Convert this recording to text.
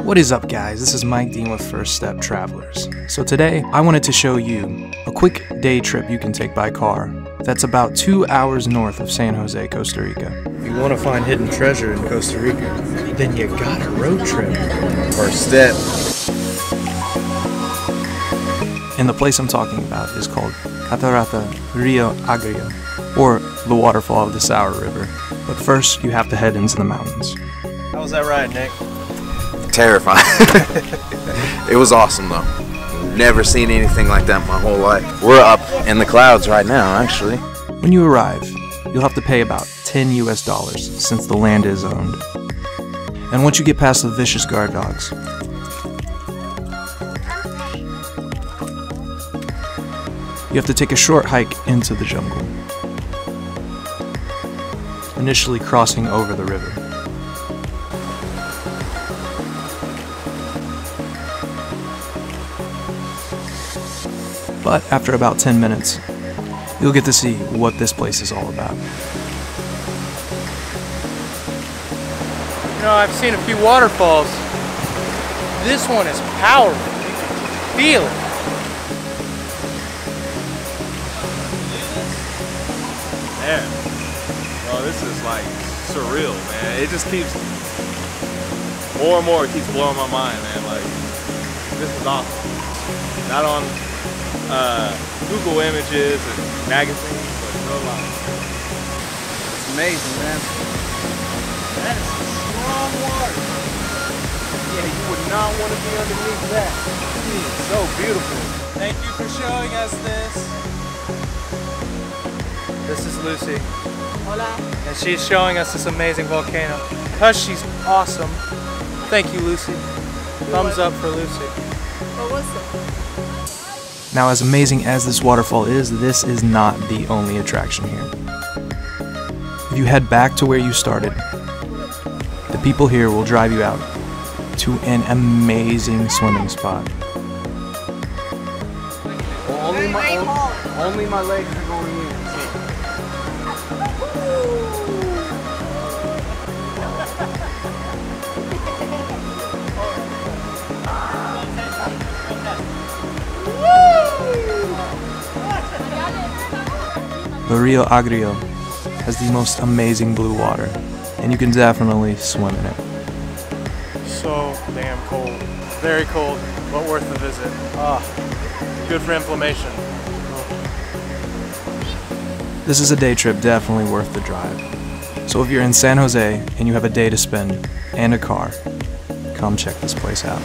What is up, guys? This is Mike Dean with First Step Travelers. So today I wanted to show you a quick day trip you can take by car that's about 2 hours north of San Jose, Costa Rica. If you want to find hidden treasure in Costa Rica, then you got a road trip. First step. And the place I'm talking about is called Catarata Rio Agrio, or the Waterfall of the Sour River. But first, you have to head into the mountains. How was that ride, Nick? Terrifying. It was awesome though. Never seen anything like that my whole life. We're up in the clouds right now, actually. When you arrive, you'll have to pay about $10 US since the land is owned. And once you get past the vicious guard dogs, you have to take a short hike into the jungle, initially crossing over the river. But after about 10 minutes, you'll get to see what this place is all about. You know, I've seen a few waterfalls. This one is powerful. You can feel it. Man, bro, this is like surreal, man. It just keeps more and more. It keeps blowing my mind, man. Like, this is awesome. Not on Google Images and magazines, but in real life. It's amazing, man. That is some strong water. Yeah, you would not want to be underneath that. It's so beautiful. Thank you for showing us this. This is Lucy. Hola. And she's showing us this amazing volcano. Because she's awesome. Thank you, Lucy. Thumbs up for Lucy. What was it? Now, as amazing as this waterfall is, this is not the only attraction here. If you head back to where you started, the people here will drive you out to an amazing swimming spot. Well, only my legs are going in. The Rio Agrio has the most amazing blue water, and you can definitely swim in it. So damn cold. Very cold, but worth the visit. Good for inflammation. This is a day trip definitely worth the drive. So if you're in San Jose and you have a day to spend and a car, come check this place out.